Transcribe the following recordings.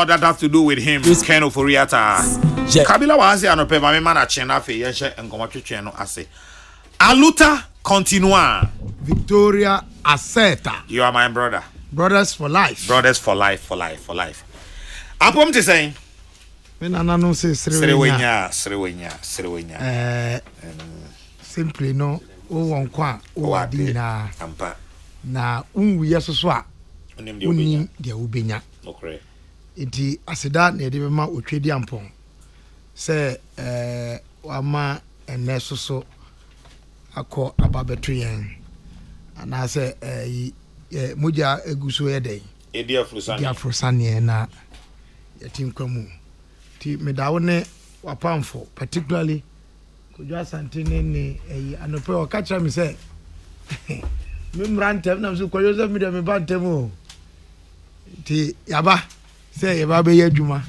all that has to do with him. Ken Oforiata. Kabila was say anope mama man a chen afi ye hye nkoma twetwe no ase. Aluta continua. Victoria Aseta. You are my brother. Brothers for life. Brothers for life, for life, for life. Apom te saying. Me nana no say Srewenya. Simply no o won kwa o adi na ampa. Na unwu yesoso a Onim de ubenya. Okay. Enti aseda na de bema otwedi ampon. Se wama ene soso akọ ababeto yen. Ana se moja eguso yeden. Dia Frusani na yatim kwamu. Ti medawo ne wapamfo particularly kujwa santene ne anope o kacha mi se me mrantem na so koyo se mi de me bantem o ti yaba se yaba be yadwuma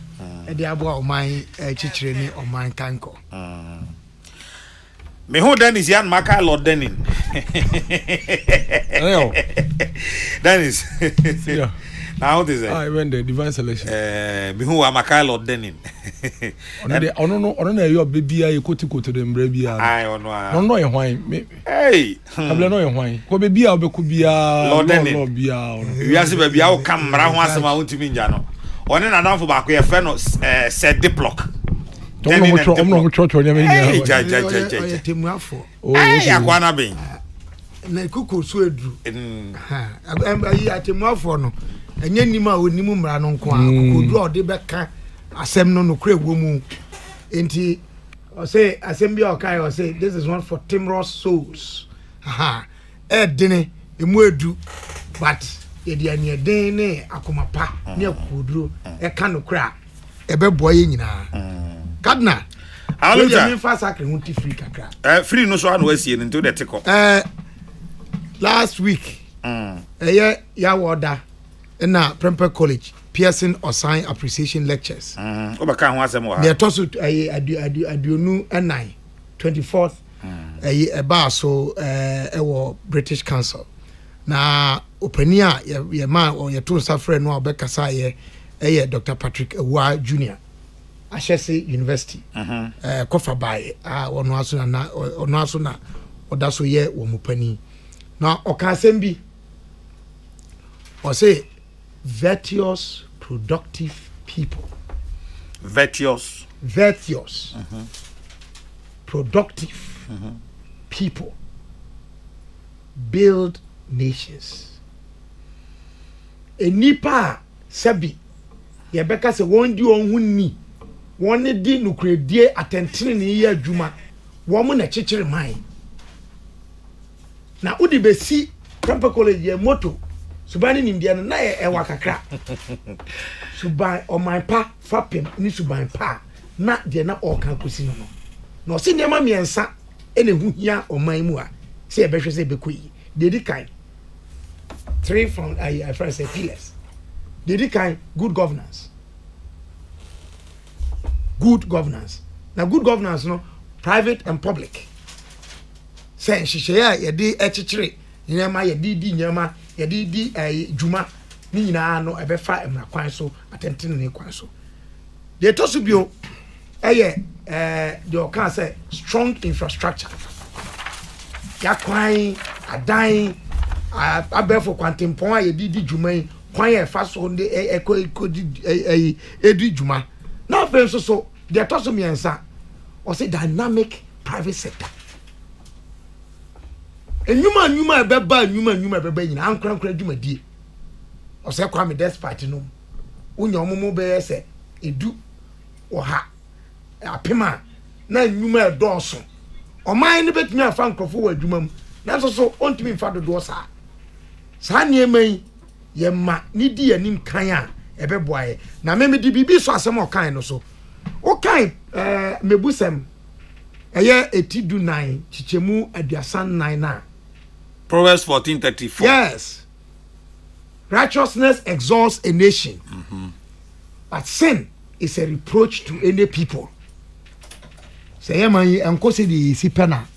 e de abo a oman chichire ni oman kanko me ho Dennis yan maka Lord Denin Dennis yeah. Now what is it? I went the divine selection. Me who am a Lord Denin. Ono na your baby a koti dem bra I ono. No ye hwan. Hey. Abla no ye hwan. Ko baby a obeku bia Lord Denin. We ase baby a o kamra ho asema wontimi nja no. One na danfo ba ko ye fe no set diplock. Omno mo church onya me nya. Ja. Temuafo. Hey akwana ben. Na kuko so edru. Ayi atemuafo no. Enye nima onimu mra no nko a kodu ode beka asem no no kra mu enti o say asem bia o kai o say this is one for timorous souls dene emu edu but e dia ne den ne akomapa ne akoduro ka no kra e be boye nyina kadna Aluta me fa sakre hunti free kakra free no so anu asie nto de teko last week ya woda na Prempeh College Pearson Osan Appreciation Lectures. Obaka ho asem wa. Na to so aduonu 24th eba so ewo British Council. Na opani a ye ma ye to safre no obekasa ye Dr. Patrick Ewa Jr. Ashesi University. Kofa bae ono aso na odaso ye wo mupani. Na okasem bi o say virtuous, productive people. Virtuous, productive people build nations. Enipa sabi yebeka se won di onhu ni won di nukredie atentene ne ye adwuma wo mo na chechire man na udi besi Prempeh College ye moto subani ni ndia na ewa kakra suban o my pa fapem ni suban pa na de na o kan kosi no no se ndema miensa ene hu hia o man mu a se e behwe se bekoyi dedi kan 3 from I first say pillars dedi kan good governance na good governance no private and public say shishe ya ye di echichire nyama ye di nyama ye di juma ni nyina no e be fa emra kwan so atentene ne kwan so de to so bio de o kan say strong infrastructure ya kwan adan abefo kwantempon ye di juma kwan ye fa so de di juma na fe so de to so miensa o say dynamic private sector enyuma beba nyina ankra dwumadie o se kwa me despite no unya omomo be se edu oha apema na enyuma edonso oman ne betumi afa nkrofo wa adwuma mu na so ontimi mfa dodo sa nieman ye ma ni di anim kan a ebeboaye na me di bibi so asem o kan no so o kan mebusem eye etidu 9 chichemu aduasan 9 na Proverbs 14:34. Yes. Righteousness exalts a nation. But sin is a reproach to any people. Say ye man enko se di sipena.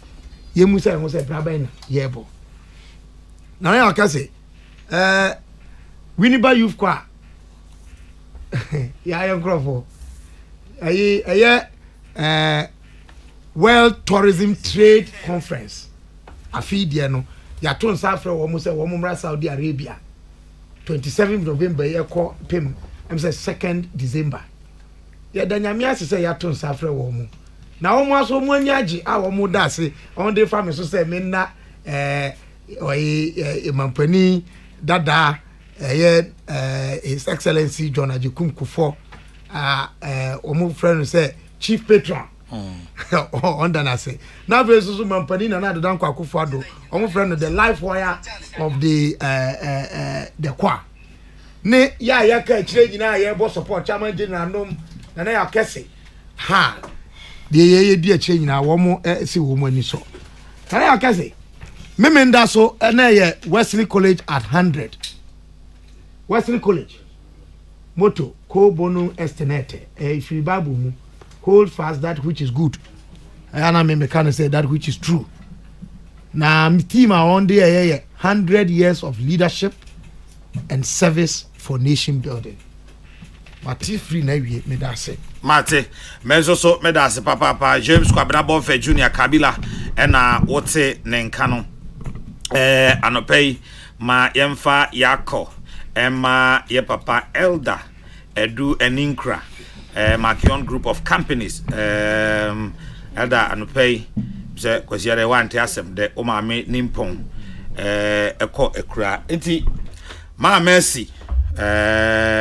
Ye musa enko se braba na yebo. Na ya ka say Winneba Youth Choir ya ya nkrofo World Tourism Trade Conference afidie no ya to nsa afre wo mo se wo mo mra Saudi Arabia 27 November ye ko pem am say 2nd December ya danyame ase se ya to nsa afre wo mo na wo mo aso mo anyaji a wo mo da se on dey family so say me na mampani dada His Excellency John Ajikum Kufo wo mo friend say chief patron under na say now very so mampani na do dan kwa Kufo ado wo mo friend the life wire of the kwa ne ya ka kire nyina ya bo support chairman general nom na ya kese ha de ye di akire nyina wo mo si wo mo ani so na ya kese memenda so na ye Wesley College at 100 Wesley College motto co bono estinete if you bible mu hold fast that which is good and me can say that which is true na my team are on there 100 years of leadership and service for nation building. Mati free na wie me da se. Mate, me so me da se papa James Kwabena Bonfe Junior Kabila na wote ne nka no. Anopei ma yemfa yako ma ye papa Elder Edu Eninkra Makion group of companies Elder anopei se kwasiare wante asem de o ma me nimpon eko ekura enti ma Mercy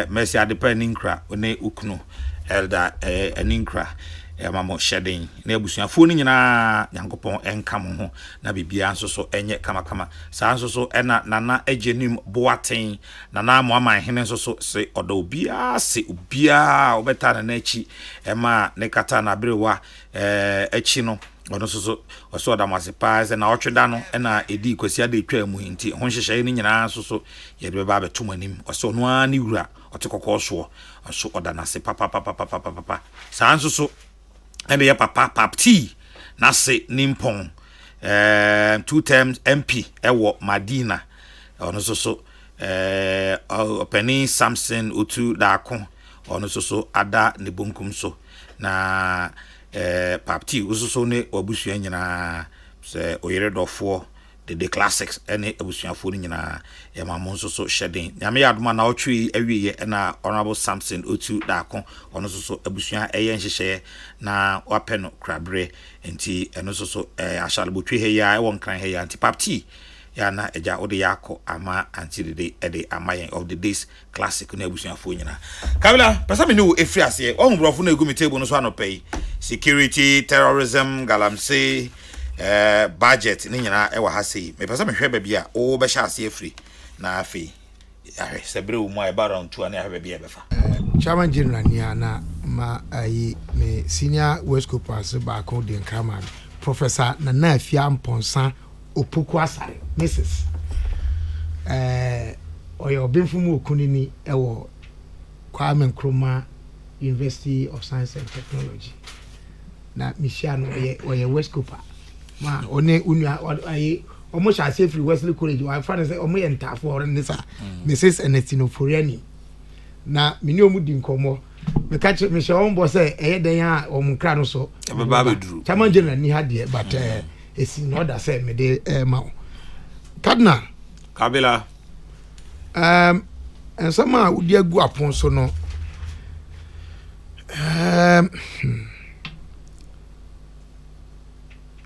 Mercy adepa Eninkra one ukunu Elder Eninkra mamo shedding na ebusuafo ni nyina Nyankopon enka mo ho na bibia nso so enye kama saa nso so ena nana ejenim boaten nana moaman hene nso so se odo bia se ubia obeta na echi ema ne kata na brewa echi no ono so oso da masepa se na otweda no ena edi kwasia de twa mu hinti ho hyehye ni nyina nso so ye de ba beto manim oso no ani wura otekokọ so oso oda na se papa saa nso so and the papa papti na se nimpon 2 terms MP ewo Madina ono so Penny Samson Otu Dako ono so ada ne bonkum so na papti uso ne obusua nyina se oyere dofo the classics ene abusuafo ni nyina e mamon so shedding nyame yadoma na otwe awiye na honorable Samson Otu Dako ono so abusua eye nhyehyɛ na wapeno krabre enti eno so ashal botwe he ya won kran he ya anti papti ya na eja ode yako ama anti de ede amayen of the days classic na abusuafo nyina kabila pesa me no efri ase on brofo na egumi table no so anopay security terrorism galamsey budget ni nyina e wa ha sei me pesa me hwe ba bia o be sha ase afri na afi ahe sebre wo mu ai baron tu ana hwe ba bia be fa chairman general ni ana ma ayi me senior west copas ba ko den kama professor Nana Afia Mponsa Opoku Asare Mrs oyo benfumu okunini e wo Kwame Nkrumah University of Science and Technology na Michiano oye west copas ma one unu ayi omo sha se free Wesley College wa fa say omo ye ntafo ore nisa Mrs Ernestino Foriani na mini omu di nkomo me catch me sha ombo say eye den a omu kra no so be ba be duru chairman general ni ha de but esi no da say me de ma Cardinal Kabila ensama udi agu apon so no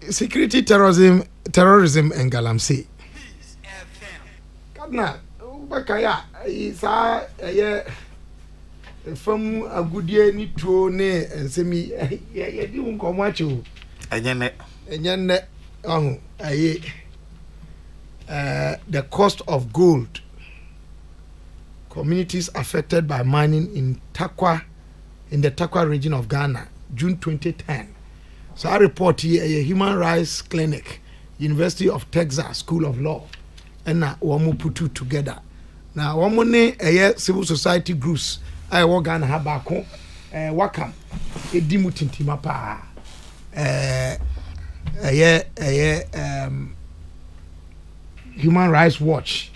security terrorism and galamsey Cardinal bakaya isa from agudie ni tuo ne ensemi ye di nkomo acho enyene aye the cost of gold communities affected by mining in the Takwa region of Ghana June 2010. So I report here a human rights clinic University of Texas School of Law and na womu putu together na womu ne civil society groups I work Ghana ha bako wakam edimu tintima pa Human Rights Watch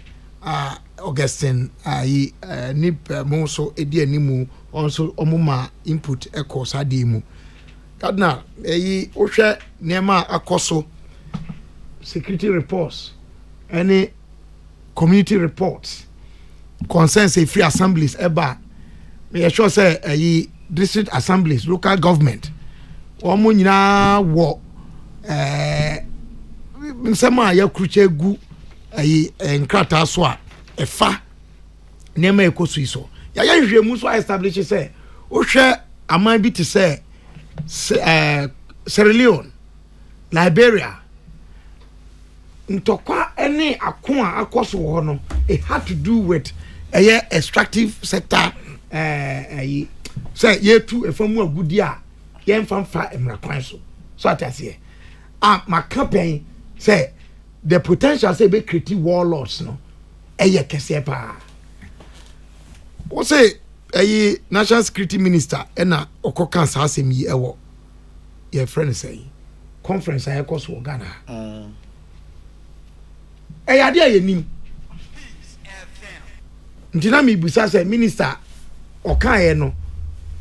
Augustine ayi nip mo so edi animu also omuma input echo sadi mu kadna ohwe nema akoso security reports any community reports concerns a free assemblies eba me sure say district assemblies local government omo nyina wo nsema ya kruche gu nkrata so a efa nema ekoso iso ya hwemu so establish say ohwe aman bi te say Sierra Leone, Liberia, ntokwa any akwa akoso ho no, it had to do with extractive sector say ye tu efamu agudi a ye mfamfa emrakwan so atase my campaign say the potential say be create warlords no kese pa o say national security minister na okokan sa asem yi ewo your friend say conference I cause for Ghana ade ayenim ntina mi busa say minister okan no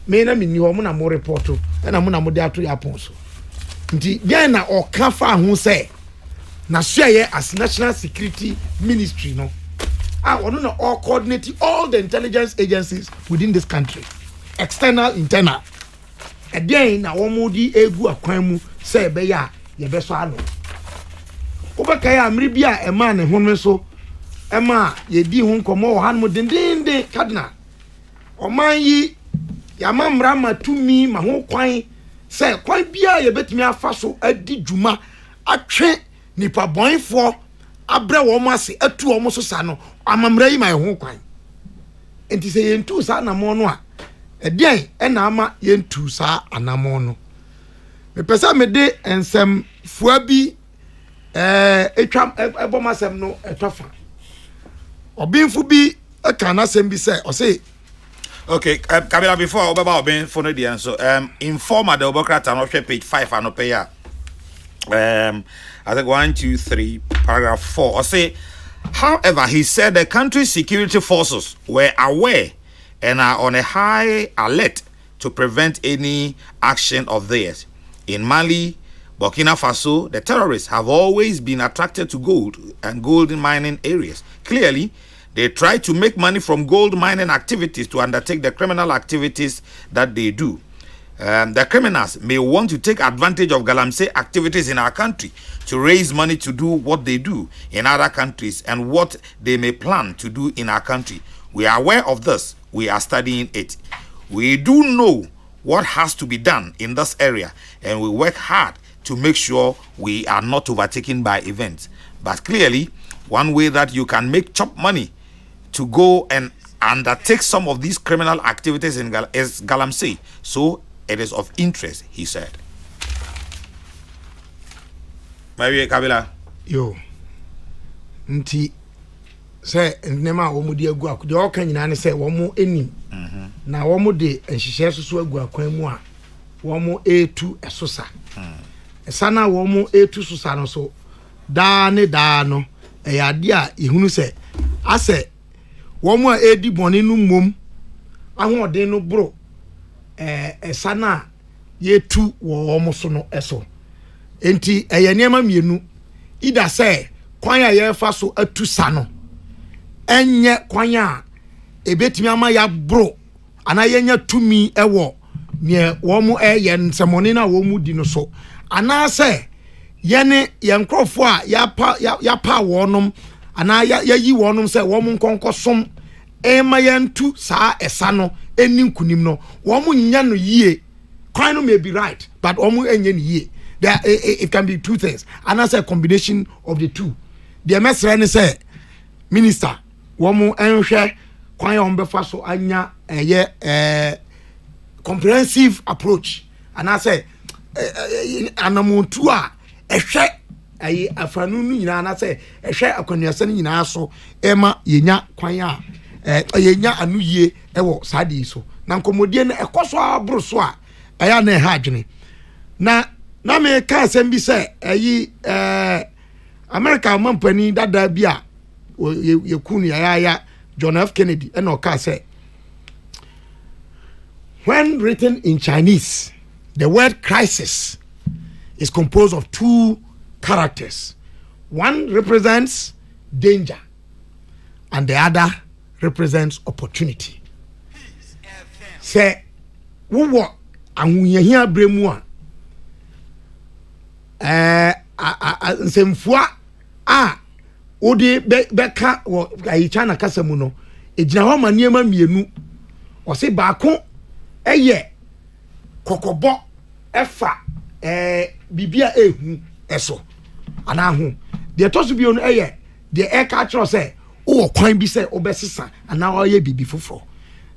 me na mi ni ho mo na mo report na mo na mo de ato ya ponso nti bien na okan fa ho say na so ye as national security ministry no ono na all coordinating all the intelligence agencies within this country external internal again na womodi egu akwan mu say be ya ye be so ano obeka ya amri bia ema ne ho so ema ye di ho nkomo han mu dindinde kadna oman yi ya mamra matumi ma ho kwan say kwan bia ye betimi afa so adi djuma atwe nipa boyfo abre wo mase atu wo so sa no amamra yi ma ho kwan enti se yentu sa na mo no a edian na ama yentu sa anamo no me pesa me de ensem fua bi etwa ebomasem no etwafa obinfu bi aka na sem bi say o say okay Kabila before obaba obin for no dia so informer the obokrata no hwe page 5 anope ya I think 1, 2, 3, paragraph 4. Or say, however, he said the country's security forces were aware and are on a high alert to prevent any action of theirs. In Mali, Burkina Faso, the terrorists have always been attracted to gold and gold mining areas. Clearly, they try to make money from gold mining activities to undertake the criminal activities that they do. The criminals may want to take advantage of Galamsey activities in our country to raise money to do what they do in other countries and what they may plan to do in our country. We are aware of this. We are studying it. We do know what has to be done in this area, and we work hard to make sure we are not overtaken by events. But clearly, one way that you can make chop money to go and undertake some of these criminal activities is Galamsey. So it is of interest, he said. Maybe Kabila. Yo. Nti say nema wo mu de agu akode o kan nyina ne say wo mu enim. Na wo mu de enhihye soso agu akwan mu a wo mu etu esosa. Esana wo mu etu sosa no so da ne da no ade a ihunu say ase wo mu a edi bone no mom ahode no bro esana yetu wo mo so no eso enti eyeniema mienu ida say kwan ya yefa so atu sa no enye kwan a ebetimi ama ya bro ana yenya tumi ewo ne wo mu ye nsemone na wo mu di no so ana say yene yenkrofo a ya pa wonom ana yayi wonom say wo mu nkonkosom ema yentu sa esa no eni nkunim no wo mu nya no yie kwan no may be right but wo mu enye no yie there it can be two things and as a combination of the two the mesra ni say minister wo mu enhwe kwan ya ombefa so anya comprehensive approach and I say anamuntu a ehwe afanu nu nyina na say ehwe akwanuasa ni nyina so ema yenya kwan a yenya anuye ewo sadi so na nkomodie na ekoso abro so a eya na ha adwene na me ka asem bi say America mampani dada bi a yekunu ya John F. Kennedy and Oka said, when written in Chinese, the word crisis is composed of two characters. One represents danger, and the other represents opportunity. Say, wo ahunyahia bremu nsɛmfua a wode bɛka wɔ ayi China kasa mu no egyina hɔ ma nneɛma mmienu ɔse baako ɛyɛ kɔkɔbɔ ɛfa bibia ehu ɛso ana ho deɛ tɔso bio no ɛyɛ deɛ ɛka kyerɛ sɛ wowɔ kwan bi sɛ wobɛsesa ana ɔyɛ bibi foforɔ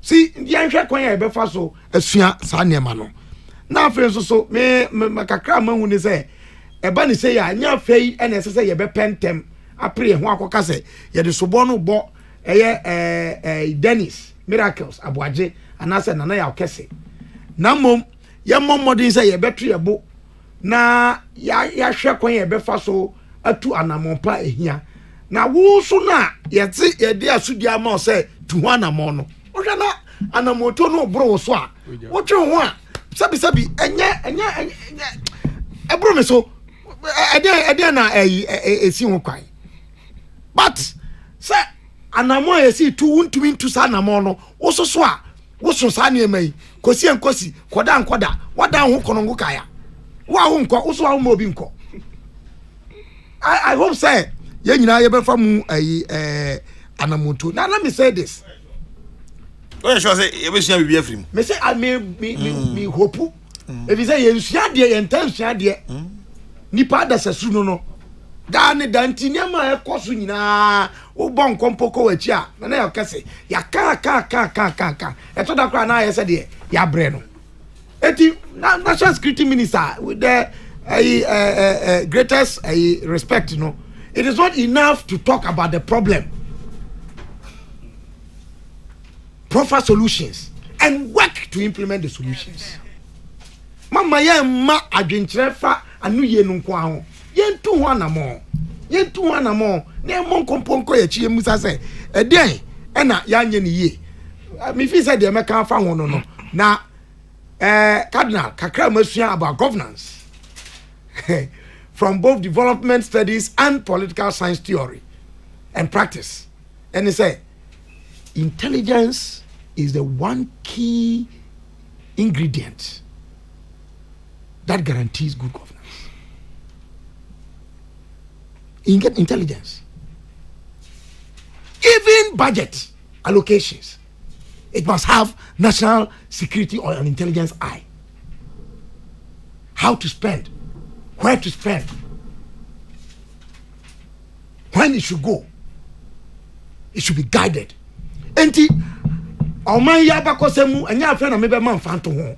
si yɛnhwɛ kwan a yɛbɛfa so asua saa nneɛma no na afei nso so me kakra ma hu ne sɛ ɛba ne sɛ yɛ anya afei ɛna ɛsɛ sɛ yɛbɛpɛ ntɛm apere ho akɔka sɛ yɛde sobɔ no bɔ ɛyɛ Dennis Miracles aboagye anaasɛ nana yɛ ɔkɛse na mmom yɛmmɔ mmɔden sɛ yɛbɛto yɛbo na yɛahwɛ kwan yɛbɛfa so atu anammɔmpa ehia na wo so na yɛde asodi ama sɛ tu ho anammɔ no wohwɛ na anammɔto no boro wo so a wotwe ho a sabi ɛnyɛ ɛboro me so ɛdeɛ na esi ho kwan but sɛ anammɔ a yɛsi tu wontumi ntu saa anammɔ no wo so so a wo so saa nneɛma yi kosi enkosi kɔda nkɔda wada ho kɔnɔngo kaya wo a wo nkɔ wo so a wo ma obi nkɔ I hope say yɛn nyinaa yɛbɛfa mu anammɔto na let me say this. Oye sure say yɛbɛsua biribi afiri mu. Me say me hope ebi sɛ yɛnsua deɛ yɛntansua deɛ nipa adasasu no daa ne danti nneɛma a ɛkɔ so nyinaa wobɔ nkɔmpo kɔ w'akyi a na yɛ kɛse yɛka ɛtɔ da koraa na ayɛ sɛ deɛ yɛabrɛ no eti national security minister with the greatest respect, you know, it is not enough to talk about the problem. Proffer solutions and work to implement the solutions. Mama ye ma adwenkyerɛfa anu ye no nko aho yentu ho anamo na mo nkomponko ye chie musa se ɛdeɛn ɛna yanye ne yie me fi sɛ de meka fa ho no na cardinal kakra masua about governance from both development studies and political science theory and practice. And he said, intelligence is the one key ingredient that guarantees good governance. Intelligence. Even budget allocations, it must have national security or an intelligence eye. How to spend, where to spend, when it should go. It should be guided. Enti oman ya bakosemu anya afre na mebe man fanto ho.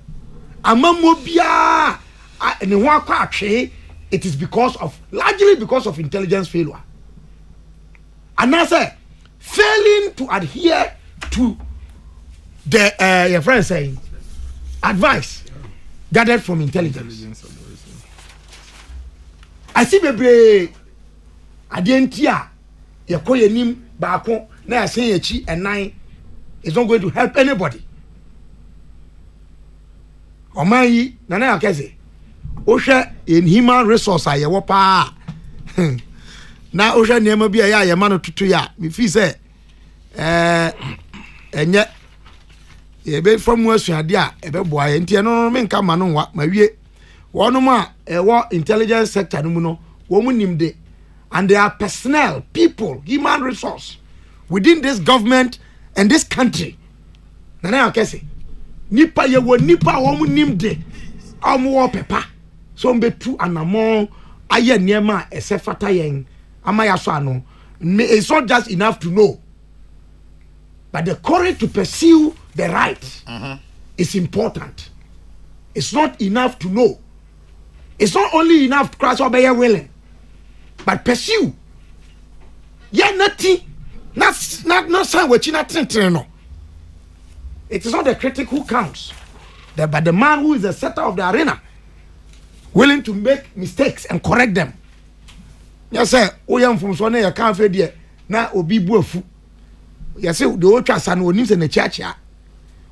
Amamo bia ne ho akwa atwe, it is largely because of intelligence failure. And I say failing to adhere to the your friend saying advice gathered from intelligence. I see bebre adentia yakoye nim baako na say echi enan is not going to help anybody. Omanyi na na yakese ohwe in human resource ayewo pa na ohwe niam bia ya ye ma no tutu ya me fi say enye ebe from asuade a ebe boa ye ntie no me nka ma no wa ma wie wonom a ewo intelligence sector no mu no wo mu nimde, and there are personnel, people, human resource within this government and this country. Nana akese nipa ye wo nipa wo mu nimde wo pepa so mbetu anamon aye niema esefata yen amaya so ano. It's not just enough to know, but the courage to pursue the right is important. It's not enough to know. It's not only enough to cross over your willing, but pursue. Yeah, nothing. Not saying what you not no. It is not the critic who counts, but the man who is the setter of the arena, willing to make mistakes and correct them. Yes, sir. Oh, young from Swane, you can't feed na obi buafu. yɛse de wotwa sa no onim sɛ na chiachia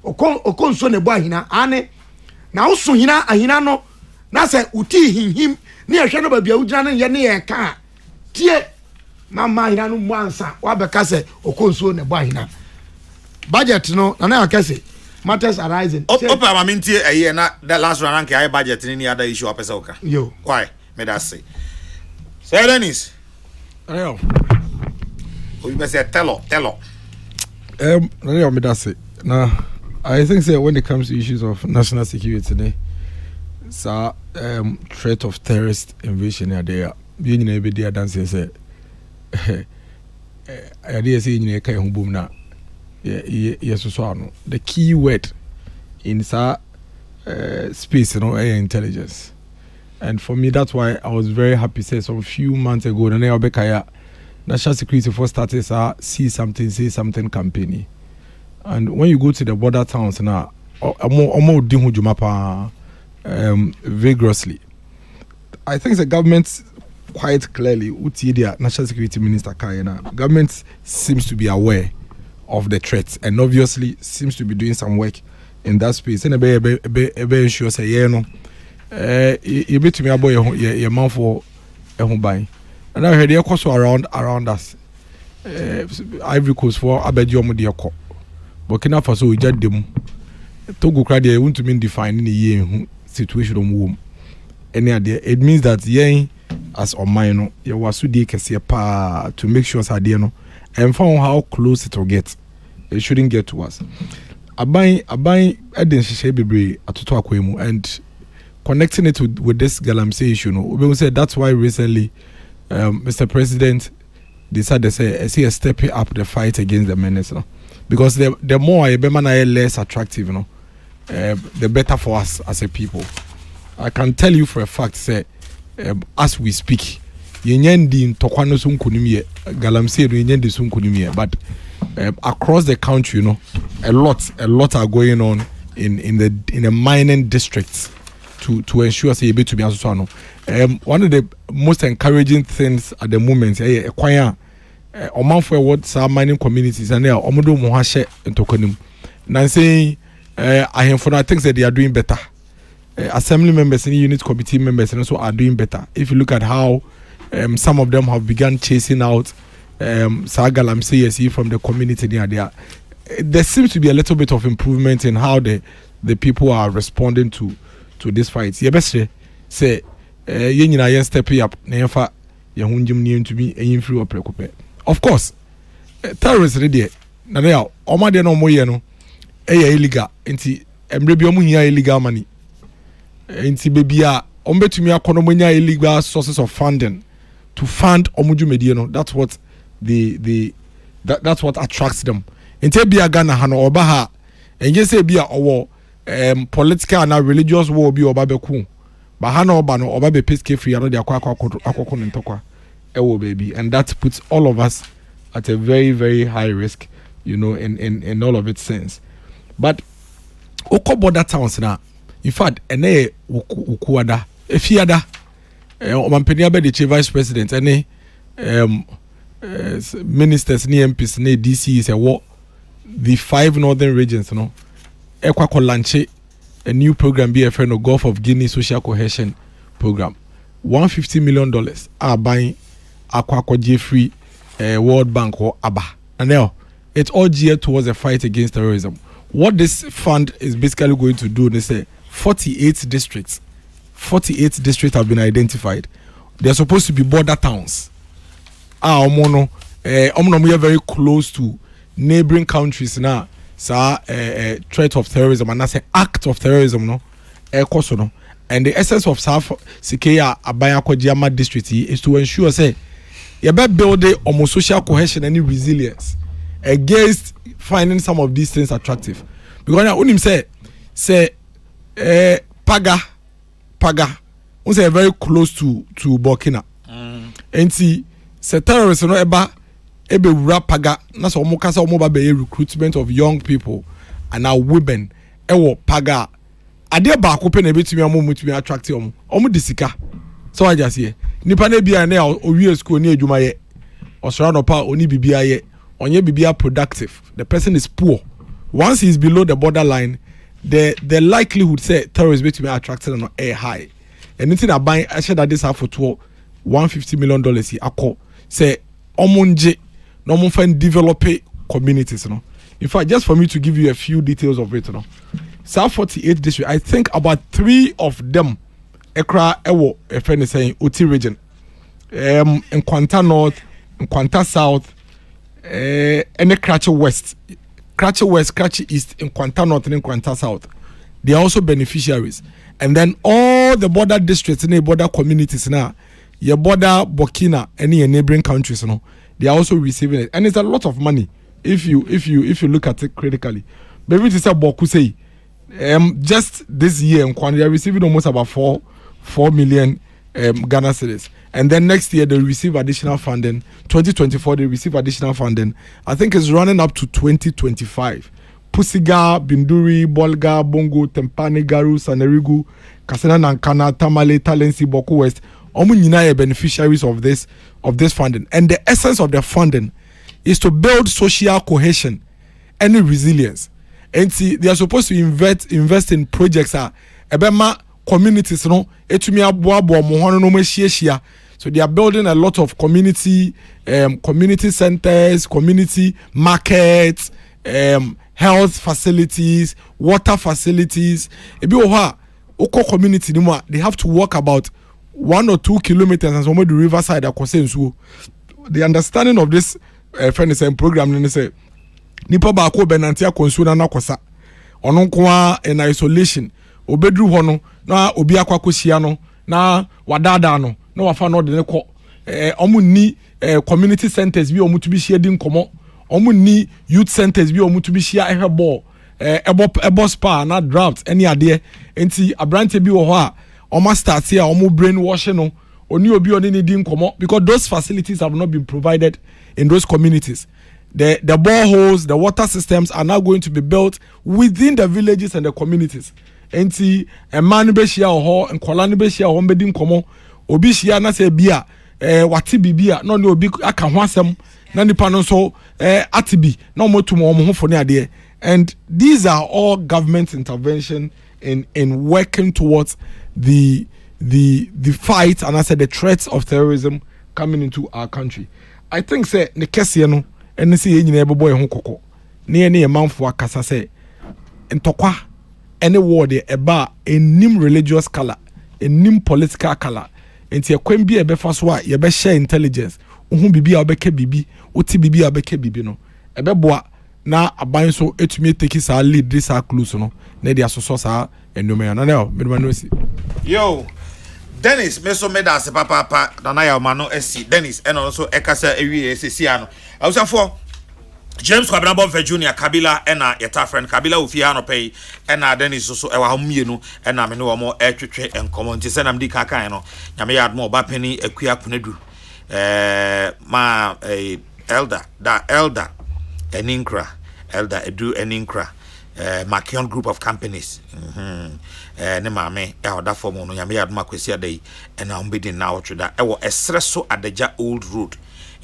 okon so ne bo ahina ane na wo so hina ahina no na sɛ uti hinhim ne yɛhwɛ no babia wugina no yɛ ne yɛ ka tie mama ahina no mu ansa wa bɛka sɛ okon so ne bo ahina budget no na akase matters arising opa ma mentie ɛyɛ na the last round rank I budget ni other issue apesa oka yo why me that say Dennis ayo o you say tell me that say now I think say when it comes to issues of national security today threat of terrorist invasion there being in every day dance say I did say in a kai boom na yes so no the key word in space intelligence. And for me, that's why I was very happy. Say some few months ago, and then National Security Force started see something, say something campaign. And when you go to the border towns now, vigorously. I think the government quite clearly, National Security Minister Kayana, government seems to be aware of the threats and obviously seems to be doing some work in that space. And a sure say you bet me about your mouth for a home buy. And I heard your cost around us. Ivory Coast for Abediomo dear cop. Burkina Faso, we just them. Togo Crady, I want to mean defining the year situation on womb. Any idea? It means that as on mine, you was so dear to make sure Sadiano and found how close it will get. It shouldn't get to us. I buy Eden Shishebi at Totoakwemu and connecting it with this Galamsey issue, we said that's why recently Mr. President decided to say a stepping up the fight against the menace, because the more I be less attractive, the better for us as a people. I can tell you for a fact, say as we speak, Yenyandi Tokwano Sunkunimi, Galamsey Yenyandi Sunkunimi, but across the country, a lot are going on in the mining districts. To ensure say able to be also one of the most encouraging things at the moment acquire oman for what some mining communities and they are omodo mo ha hye ntokonim na say I think that they are doing better. Assembly members and unit committee members and also are doing better. If you look at how some of them have begun chasing out Sagalam CSE from the community there seems to be a little bit of improvement in how the people are responding to this fight. You best say you need step up never you to be a free or of course terrorists ready na they are omade no moye no illegal enti emre bi omu hia illegal money enti baby a ombetumi akono monya illegal sources of funding to fund omudwumedie no. That's what that's what attracts them. Enti bia Ghana ha no oba ha enje say bia owo political and religious war bi oba beku ba ha no oba no oba be peace free no de akwa ntokwa ewo baby, and that puts all of us at a very very high risk, in all of its sense. But oko border towns na in fact ene ukuada efiada omampenia be the vice president ene ministers ni MPs ni DCs the 5 northern regions Equaco launch a new program BFN or Gulf of Guinea Social Cohesion Program. $150 million are buying Aquaco Jeffrey World Bank or ABBA. And now it's all geared towards a fight against terrorism. What this fund is basically going to do, they say 48 districts have been identified. They're supposed to be border towns. We are very close to neighboring countries now. Threat of terrorism and that's an act of terrorism, and the essence of South Sikeya Abayako Jiama district is to ensure you better build almost social cohesion and resilience against finding some of these things attractive. Because now when him say Paga say very close to Burkina and see terrorists ebe Paga na so mo kasa mo ba be recruitment of young people and now women ewo Paga ade ba ko pe na betumi am mutumi attract om disika so I just here nipa na bia na owie school ni adwuma ye osora no pa oni bibia ye onye bibia productive, the person is poor. Once he's below the borderline, the likelihood say terrorists be to be attracted on air high. Anything I buy, I said that this have for $150 million here. I call say omonje no more find develop communities. You know, in fact, just for me to give you a few details of it, you know, South 48 district, I think about 3 of them, Ekra Ewo, a friend is saying Uti region, in Kwanta North, in Kwanta South, and Kratche West. Kratche West, Kratche East, in Kwanta North, and in Kwanta South. They are also beneficiaries. And then all the border districts and the border communities now, your border Burkina, any neighboring countries, you know, they are also receiving it. And it's a lot of money if you look at it critically. Maybe it's a Boku say, just this year, they are receiving almost about 4 million Ghana cedis. And then next year they receive additional funding. 2024 they receive additional funding. I think it's running up to 2025. Pusiga, Binduri, Bolga, Bongo, Tempane, Garu, Sanerigu, Kasana Nankana, Tamale, Talensi, Boku West. Omunyina are beneficiaries of this funding. And the essence of the funding is to build social cohesion and resilience. And see, they are supposed to invest in projects ebema communities, you know, etumi aboabo mo no mahia. So they are building a lot of community centers, community markets, health facilities, water facilities. Ebi oha oko community ni mo, they have to walk about 1 or 2 kilometers and some of the riverside akosensu. The understanding of this friend is program ni say nipa ba ko benantia konsu na nakosa ono nko in isolation obedru ho no na obi akwakosia no na wadada no na wafa no de ne ko omu ni community centers bi omu to bi share din komo omu ni youth centers bi omu to bi share ehebo ebo spa na draft any ade enti abrante bi wo ho a omu start here omu brainwash no oni obi oni ni din komo because those facilities have not been provided in those communities. The boreholes, the water systems are now going to be built within the villages and the communities. Enti man be shia ho nkola ne be shia ho mbedi nkomo obi shia na se bia wati bibia no ne obi aka ho asem na nipa no so atibi na omotum omo ho fo ne ade. And these are all government intervention in working towards the fight and I said the threats of terrorism coming into our country. I think say ne kese no ene se yenyina ebobo ehun kokko ne ene manfo akasa say ntokwa ene word eba enim religious color enim political color enti ekwem bi ebefa so a ye be share intelligence ohun bibi a obeke bibi oti bibi a obeke bibi no ebeboa na aban so etumi take sa lead this close no na dia so sa enome na na me no si yo Dennis meso meda se papa na ya ma no esi Dennis eno no so ekasa ewie esisi ano awusafo James Kwabrabo Junior Kabila ena yeta friend Kabila ofia no pay ena Dennis so ewa homienu ena me no mo etwetwe enkomo nti se nam di kakan no nyame ya admo oba pani akua kunadu ma elder eninkra elder edu eninkra Makion group of companies ne maame oda form no nyame ya admo akwesi adai ena ombedi na otweda ewo esreso adagya old road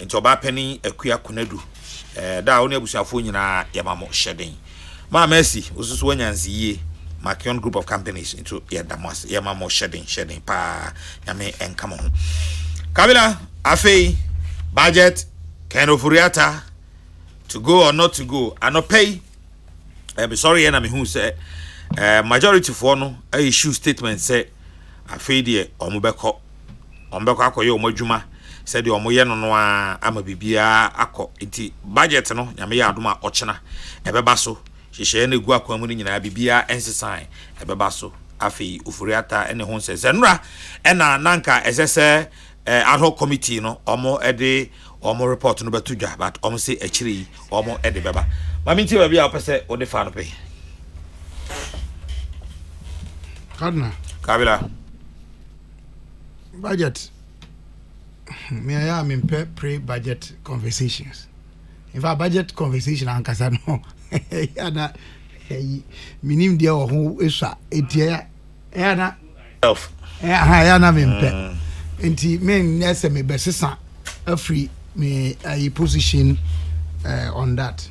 nti oba pani akua kunadu da oni abusuafo nyina yamamo shedden ma mercy osusu wanyanziye Makion group of companies into yadamas yamamo shedden pa nyame enkamo ho Kabila afei budget kind of furiata to go or not to go anopay be sorry na me hu say majority for no issue statement say afei de omobeko akoye omadwuma said your moye no ama bibia akọ enti budget no nyame ya adoma ochena ebeba so hihye na egu akwa mu nyina bibia ensesan ebeba so afei ufuriata ene ho se nra ena nanka esese ad hoc committee no omo ede omo report no betudwa but omo se akiri omo ede beba maminti ba bia opese ode fa no pe Kabila budget me I am in pre-budget conversations. In fact, budget conversation and kasano. Yana minim dia who isha etia yana self. Yana me enti men nese me besesa free me a position on that.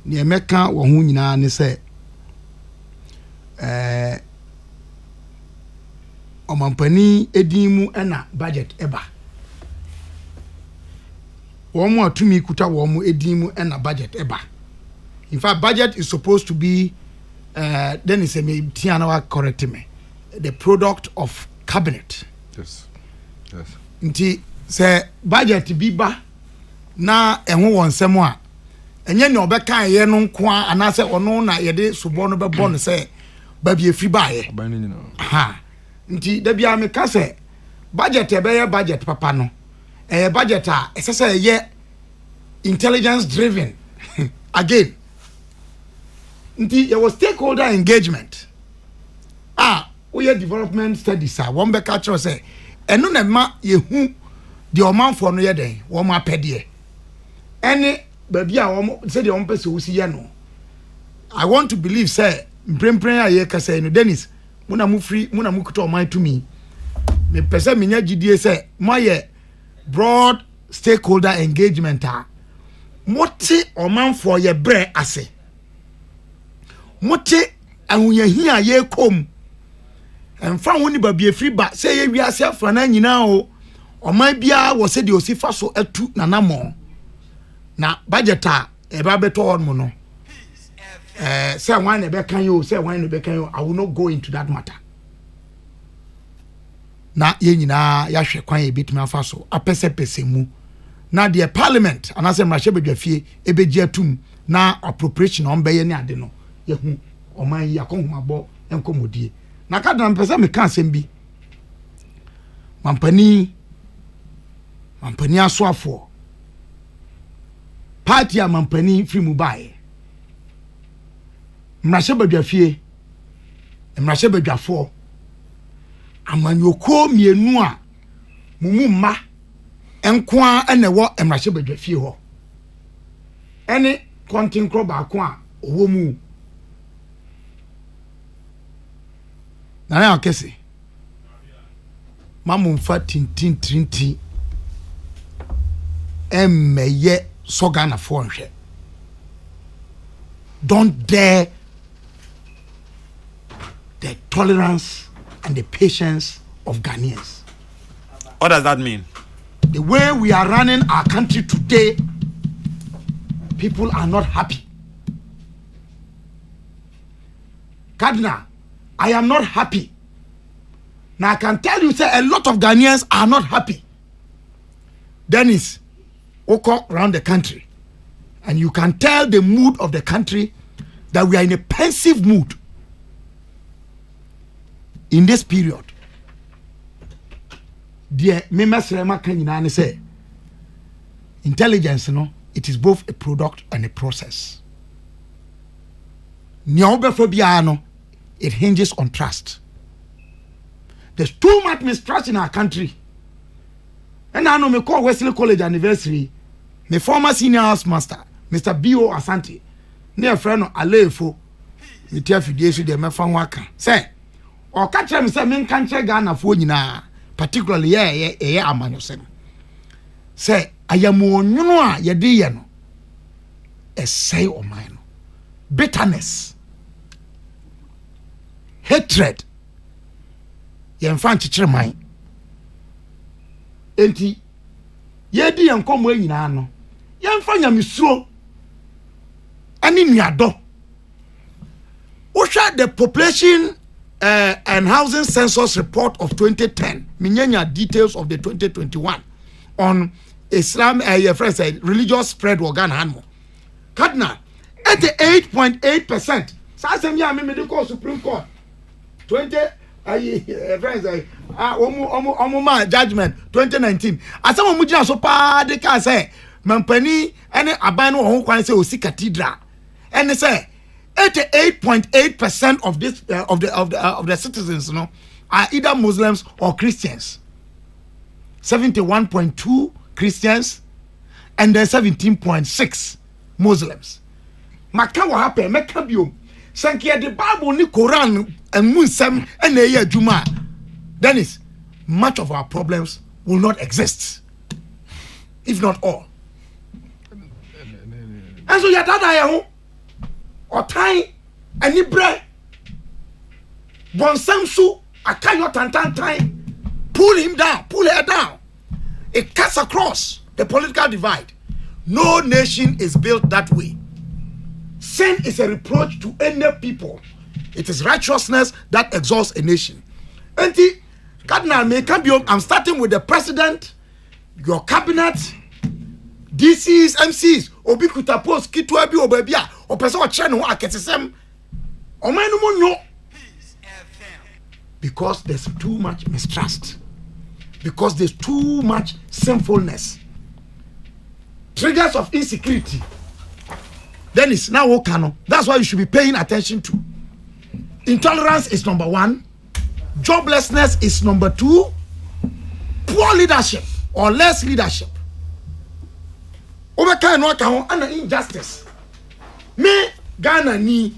Near Mecca or Hunina and say Omampani edimu ena budget eba. Womu atumi kuta womu edimu ena budget eba. In fact, budget is supposed to be then is a Tiana correct me. The product of cabinet. Yes. Yes. Nti say budget biba na eho wonsem a enye ne obeka ye no nko a anase ono na ye de subo no bebo no say ba bi efri ba ye ha nti da bia me ka say budget e be ye budget papa no budget a esese ye intelligence driven again nti ye was stakeholder engagement we development studies one be catch us say eno na ma ye hu de omanfo no ye den wo ma pede ene baby a wo say de on pese wo si ye no I want to believe say mprempren a ye ka say no Dennis muna mu free muna mu kuto oman to me pese me nya gidie say mo ye broad stakeholder engagement moti omanfo ye bre ase moti ahuyahia ye kom emfa woni ba bia free ba say ye wiase afra na nyina o oman bia wo se de osifa so atu nanamo na budget e ba beto on mo no say one e be kan you say one e be kan you I will not go into that matter na ye nyina ya hwe kwan e betimi afa so apese pese mu na the parliament anase mrahye bedwafie e beji atum na appropriation on beye ne ade no ye hu oman yi akonhumabo enkomodie na kadra mpese me kan asem bi mampani asoafo party a mampani free mu bae mrahye bedwafie mrahye bedwafo amanyoko mienu a mumu ma enkoa ene wo mrahye bedwafie ho ene kontin kro ba ko a owo mu na akese mamumfa tintin emmeye sogana fo nhwe don't dare the tolerance and the patience of Ghanaians. What does that mean? The way we are running our country today, people are not happy. Cardinal, I am not happy. Now I can tell you, say a lot of Ghanaians are not happy. Dennis, walk around the country, and you can tell the mood of the country that we are in a pensive mood in this period. Dear Memesrema Kanyina say intelligence, it is both a product and a process. Nyaobefobiano, it hinges on trust. There's too much mistrust in our country. And I know me call Wesley College anniversary, my former senior house master, Mr. B.O. Asante, near friend of Alefo, me tell you de me fan waka. Say, or catch him say men can't check Ghana for nyina, particularly amanyosem. Say, I am one ye de no. A say o mine. Bitterness. Hatred. Yemfa chichire man. Enti ye di enkomo nyina no. Yemfa nyamisuo. Ani nuado. Osha the population and housing census report of 2010. Minyanya details of the 2021 on Islam religious spread organ hanmo. Cardinal 88.8%. Sa sem ya me medical Supreme Court 20 judgment 2019 asama mu gina so pa de ka say mampani ene aban no ho kwan say osi cathedral ene say 88.8% of this of the citizens are either Muslims or Christians. 71.2 Christians and then 17.6 Muslims. Maka wa happen meka biom sankia the Bible ni Quran and Muslim and the Juma. Dennis, much of our problems will not exist, if not all. And so yadada ya ho or time any bread Bonsamsu akayo time pull him down, pull her down. It cuts across the political divide. No nation is built that way. Sin is a reproach to any people. It is righteousness that exalts a nation. Auntie, Cardinal, I'm starting with the president, your cabinet, DCs, MCs, obi kuta post kitu abi obabia, o person o che no aketesem. O man no mo no. Because there's too much mistrust. Because there's too much sinfulness. Triggers of insecurity. Then it's now okay. That's why you should be paying attention to. Intolerance is number 1. Joblessness is number 2. Poor leadership or less leadership. Overcome no account and injustice. Me Ghana ni.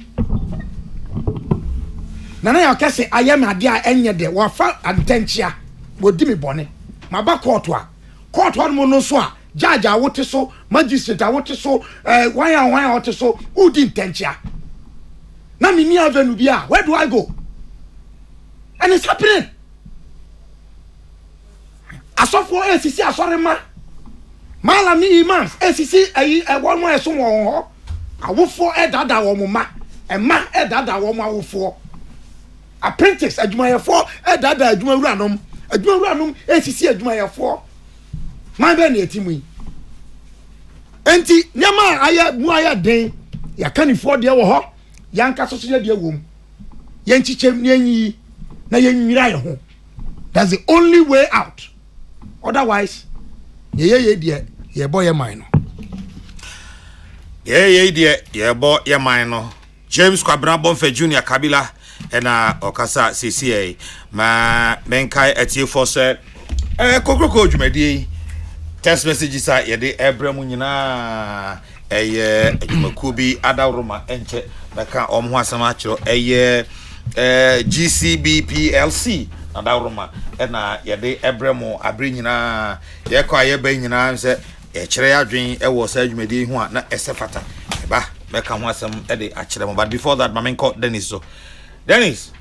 Nana ya kese ayam adia enye de wafa antenchia wodi me bone. Maba court wa. Court one mo no so a judge a wote so, magistrate a wote so, wan wote so, udi intenchia. Na me ni avenue bia, where do I go? And it's happening. Asofo ACC asorema. Mala ni imams ACC one more so won ho. Awofo edada wo ma. Ema edada wo ma awofo. Apprentice adwumayefo edada adwumawuranom. Adwumawuranom ACC adwumayefo. Man be na etimu yi. Enti nyama aya mu aya den. Ya kanifo de wo ho. Yanka so so de wom. Yenchichem ni anyi na yenwira ye ho. That's the only way out. Otherwise, ye boy ye mine no. Ye boy ye mine no. James Kwabena Bonfe Junior Kabila ena okasa CCA ma menkai etie for said Kokrokoo dwumadi text messages a ye de ebremu nyina adwumaku bi adawroma enche beka omho asama akiro GCB PLC adawroma ena ye de ebremu abre nyina ye kwa ye ba nyina nse e kire adwen e wo sa adwumadi hu a na esefata ba beka ho asam e de akire mo. But before that mama call Dennis so Dennis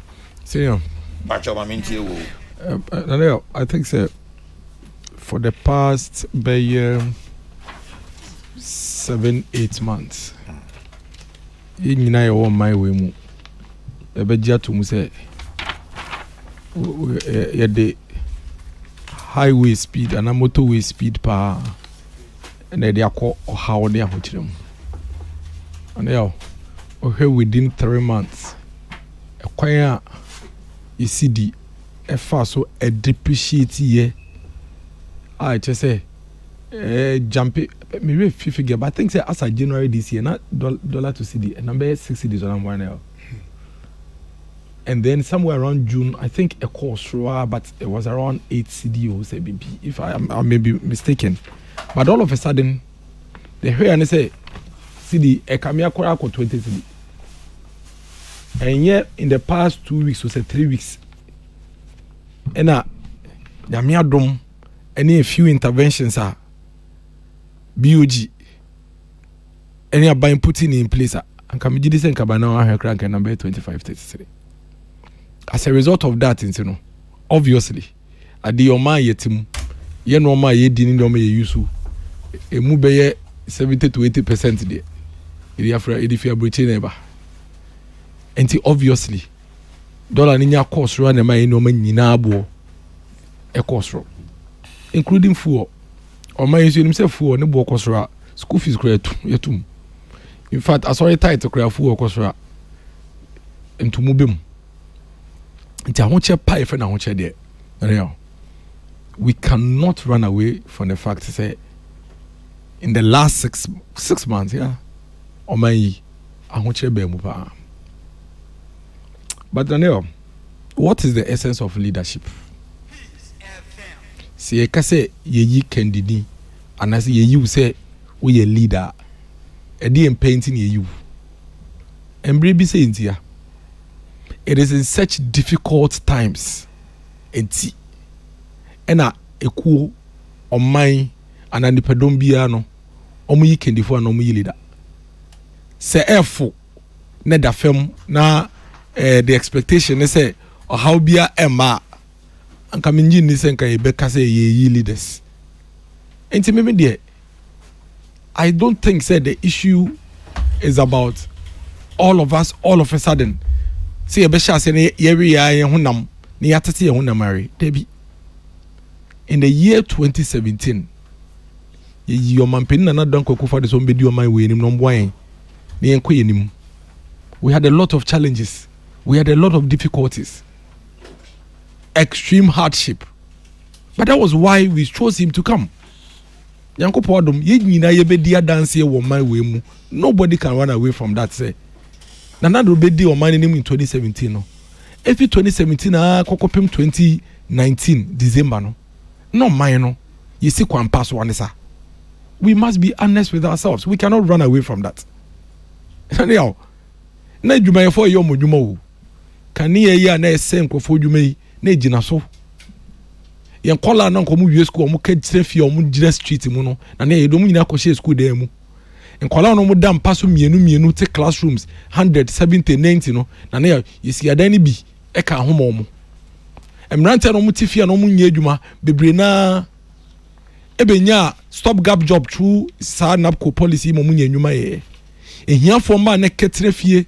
see bacho mama ntie wo I think so for the past 7-8 months nyina ye wo my way mu e be gia to mu say ye de highway speed and motorway speed pa na de akọ how de ahokyerem and yo within 3 months kwan a ECD efa so a depreciate ye I just say jump maybe figure but I think say as of January this year not dollar to CD and number 6 cedis on one now. And then somewhere around June I think a course but it was around 8 CD or say BP if I may be mistaken. But all of a sudden the hear and say CD a camera kwa 20 CD. And yet in the past 2 weeks or say 3 weeks and Yamia dom any few interventions are BOG any are buying putting in place and can be decent cabana her crank and number 2533. As a result of that, you know, obviously at the Oma yetim ye no ma ye dini no ma ye yusu e mu be 70 to 80% there. If you are breaching ever. And obviously dollar ninya cost run ma ye no ma nyina abo e cost ro including fuel or my use himself fuel ne bo cost ro school fees credit yetum. In fact I saw a tight to credit fuel cost ro into mubim nti ahoche pie fe na ahoche de real. We cannot run away from the fact to say in the last six months or my ahoche be mu pa. But Daniel, what is the essence of leadership? See, I can say ye candidate, and I say you say we a leader. A day painting you. And baby saying here, it is in such difficult times, and a on my and an independent biano, omu candy for an omu leader. se efo ne da fam na the expectation is say how bia emma anka menji ni se nka e beka say ye leaders enti me there I don't think say the issue is about all of us all of a sudden see e be sha say ne ye ya ye honam ne yatete ye honam are debi in the year 2017 ye omanpen na don kwakufa de so mbedi oman we nim no mboan ne enko ye nim we had a lot of challenges we had a lot of difficulties extreme hardship but that was why we chose him to come Yankopo adom ye nyina ye bedi adanse wo man we mu nobody can run away from that say na do bedi o man nim in 2017 no if 2017 kokopem 2019 December no man no you see kwan pass one sir we must be honest with ourselves we cannot run away from that anyhow na dwuma for yo modwuma wo kan ye ya na ese nkofo dwuma yi na ejina so yen kola na nkomu wie school omu kagire fie omu gire street mu no na na ye do mu nyina akɔhye school dan mu nkola no mu da mpa so mienu te classrooms 170 90 no na na yesi adan ni bi e ka homo mu emrante no mu ti fie no mu nya adwuma bebre na ebenya stop gap job through SANAPCO policy mo mu nya adwuma ye ehia for ma na ketre fie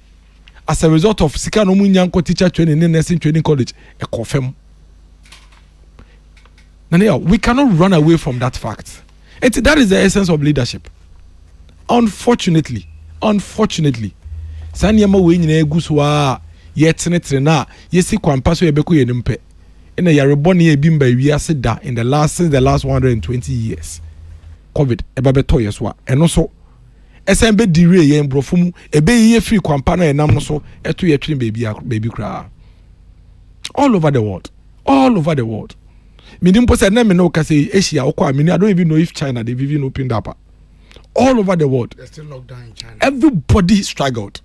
as a result of sika no mu nya nko teacher training and nursing training college e kofem. Now, we cannot run away from that fact. That is the essence of leadership. Unfortunately, Sanyama we nyina eguswa yetenetre na yesi kwampa so yebeko yenimpe. Ina ya reboni ye bimba wiase da since the last 120 years. COVID ebabeto yeswa. Eno so SMB dire ye mbrofo mu ebe ye free kwampa na enam no so eto ye twin baby kra. All over the world. Midimpo said, "Never know kasi Asia or I don't even know if China they've even opened up. All over the world, they're still locked down in China. Everybody struggled.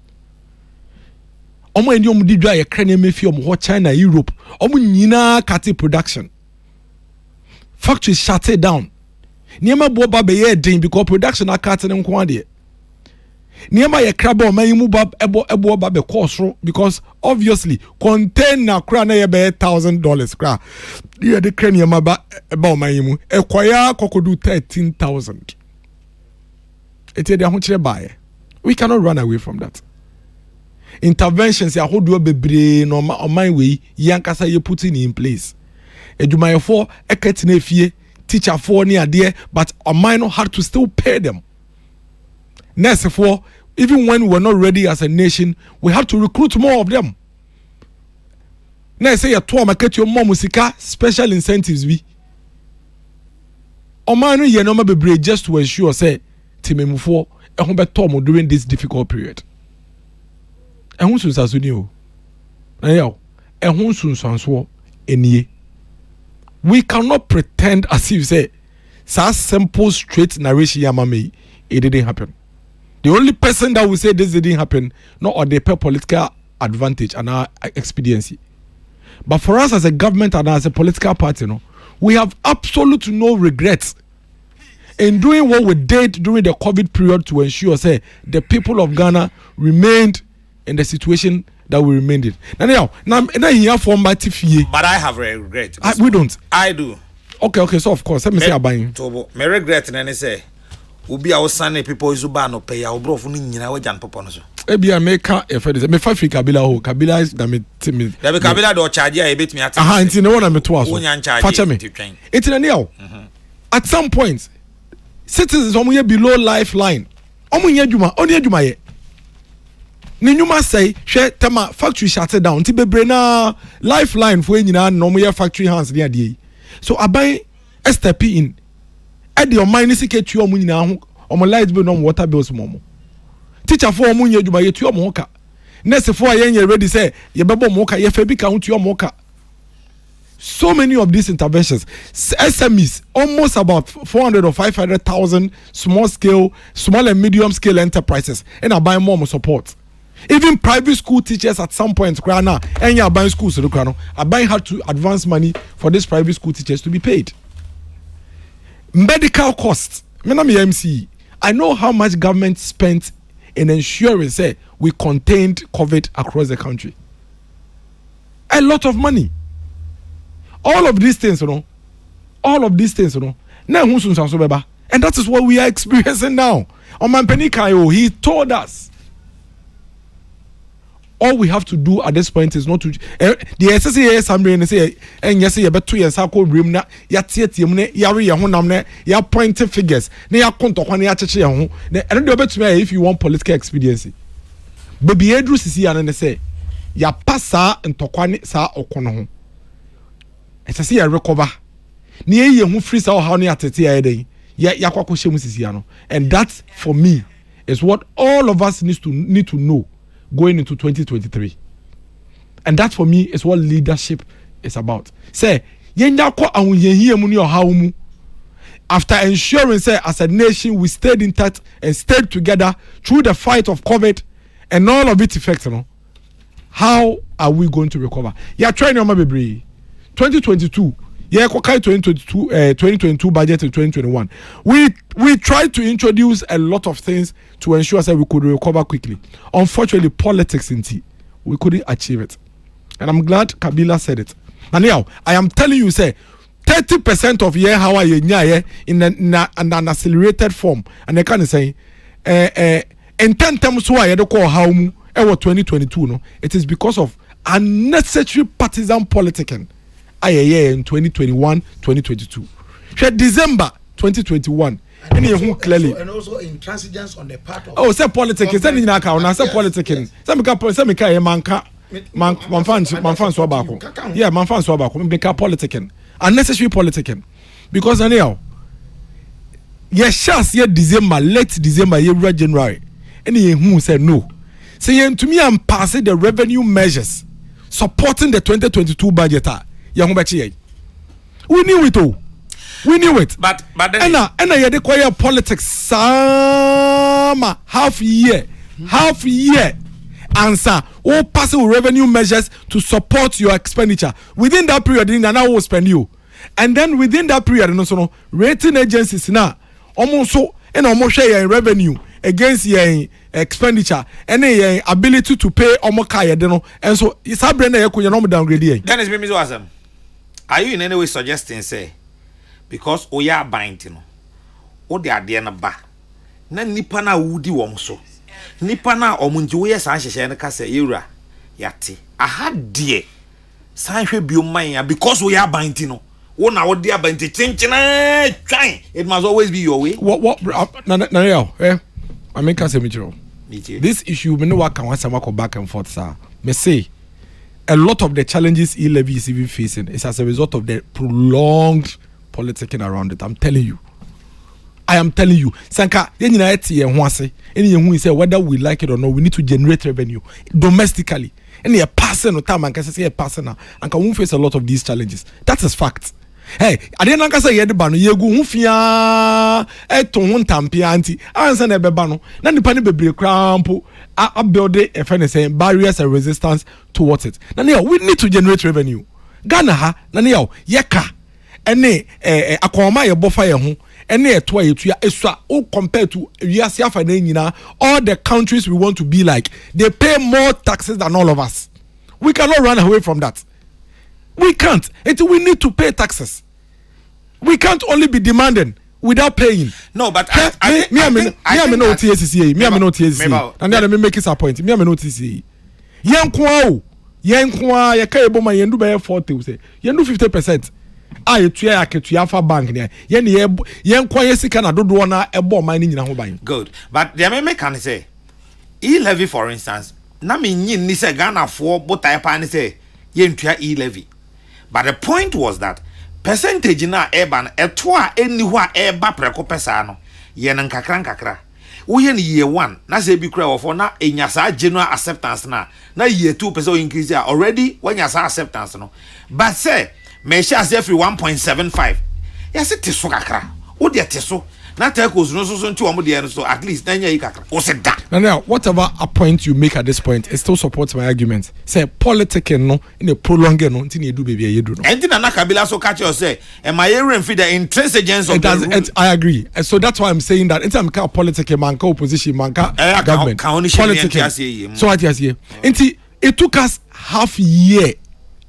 Omo endi omo di dwa ye krane mefi omo China, Europe. Omo nyina kati production. Factories shut it down. Niema bo ba be ye din because production akate ne nko ade. Niema ye kraba oman yimu ba ebo ba be cost because obviously container kra na ye be $1,000 kra. Yeah, the crane ba oman yimu ekwaya kokodu 13,000. Ete de ahonchire bae. We cannot run away from that. Interventions ya hodo bebre no oman we yankasa ye putting in place. Edumayefo eketine fie teacher for ni ade but oman no had to still pay them. Next for even when we were not ready as a nation, we have to recruit more of them. Now say your tour market your mom musika special incentives we. Omanu ye no be just to ensure say timemufo ehun beto during this difficult period. Ehun sunsasuni o. Na yaw ehun sunsanso enie. We cannot pretend as if say such simple straight narration yamame it didn't happen. The only person that will say this didn't happen, not on the political advantage and our expediency. But for us as a government and as a political party, we have absolute no regrets in doing what we did during the COVID period to ensure, say, the people of Ghana remained in the situation that we remained in. Now, but I have regret. We don't. I do. Okay. So of course, let me say about you. My regret, and I say. Ubi a osane people izuba no pay ya obrofo ni nyina we jan popo no so ebia meka e fede me fa free kabila ho kabila is da me timi da be kabila do charge ya e betimi ati aha nti ne wona me to aso facha me titwen enti na ne at some point citizens omo ye below lifeline omo nya adwuma oni adwuma ye ne nyuma say hwe tema factory shut down nti bebre na lifeline fo nyina no omo ye factory hands ne ade so aban step in at the oman ni sike tu omo nyina ho omo light bill no water bills momo teacher for omo nya adwuma ye tu omo ka nurse for ayen ready say ye bebo mo ka ye fa bi ka ho tu omo ka. So many of these interventions, SMEs, almost about 400 or 500,000 small and medium scale enterprises, and are buying more support. Even private school teachers at some point, and you are buying schools, are buying how to advance money for these private school teachers to be paid. Medical costs. I know how much government spent in ensuring say we contained COVID across the country. A lot of money. All of these things, now and that is what we are experiencing now. Oman Penikayo, he told us. All we have to do at this point is not to the SSA assembly and say and yes you better yes I call room na ya tietie mu ne ya re ya honam ne ya point figures ne ya kontokwa ne ya cheche ya ho ne and do betumi if you want political expediency baby edru sisi ya ne say ya passa ntokwa ne sa okono ho SSA ya recover ne ye hu free sa how ne atete ya den ya kwakwo hye mu sisi ya no and that for me is what all of us need to know going into 2023. And that for me is what leadership is about. Say, after ensuring, say, as a nation, we stayed in touch and stayed together through the fight of COVID and all of its effects, how are we going to recover? Yeah, trying your baby. 2022. Yeah, 2022 budget in 2021. We tried to introduce a lot of things to ensure that we could recover quickly. Unfortunately, politics we couldn't achieve it. And I'm glad Kabila said it. And now, I am telling you, say, 30% of how are you in an accelerated form. And they can say, in 10 terms, why I don't call how 2022, no, it is because of unnecessary partisan politicking. In 2021, 2022. December 2021. And also intransigence on the part of say politics. Say politicking. Politicking. Unnecessary politicking. Because anyhow, December, late December, January. Any who said no. Saying to me, I'm passing the revenue measures supporting the 2022 budget. We knew it all. We knew it. But then and I had acquire politics some half year. Answer all passing revenue measures to support your expenditure. Within that period, I will spend you. And then within that period, rating agencies now almost share your revenue against your expenditure and your ability to pay and so it's a brand new downgrade. Dennis Mimi's awesome. Are you in any way suggesting, say, because we are binding, or the idea na ba, na nipana wudi womso, nipana omunjuwe sanche and kase yura yati. I had dear sanche biomaya because we are binding. Oh, now what dear binding, trying. It must always be your way. What, I make us a mitro. This issue, we know what can go back and forth, sir. Me say. A lot of the challenges E-Levy is even facing is as a result of the prolonged politicking around it. I'm telling you. I am telling you. Sanka, any say whether we like it or not, we need to generate revenue domestically. Any a person or time and can say a person and can face a lot of these challenges. That is fact. Hey, I didn't say yet bano yegu hufia eton tampia anti answer ne bebano na nipa ne bebre krampo a build a saying barriers and resistance towards it. Now we need to generate revenue. Ghana ha na yeka ene akoma ye bofa ye ho ene eto yetua esua o compared to wiase afa na nyina all the countries we want to be like they pay more taxes than all of us. We cannot run away from that. We can't. We need to pay taxes. We can't only be demanding without paying. No, but I know TSCA. And then let me make it a point. Me know TSCA. Yenkwa yaka ma yendu be 40 say. Yendu 50%. I tuya aketuya fa bank ne. Yenkwa yesika na dodo na ebo man ni nyina ho ban. Good. But the me can say E-Levy for instance, na me nyin ni say Ghana for botai pa ni say yentua E-Levy. But the point was that percentage na urban etwa anywhere eba preko pesa no ye nan kakra wo ye year 1 na say bi kra ofo na enyasa general acceptance na year 2 percent increase already when yasa acceptance no but say me sha say every 1.75 yes it so kakra wo de teso na telcos no so nti omo de so at least na nya yi kakra o se da. Now whatever a point you make at this point, it still supports my argument. Say politicking no in a prolonged no nti na edu baby you do no. Enti na Kabila so catch you say am I hearing for the intransigence of the I agree. And so that's why I'm saying that anytime ka politicking man ka opposition man ka government politicking. So what you say? Enti it took us half year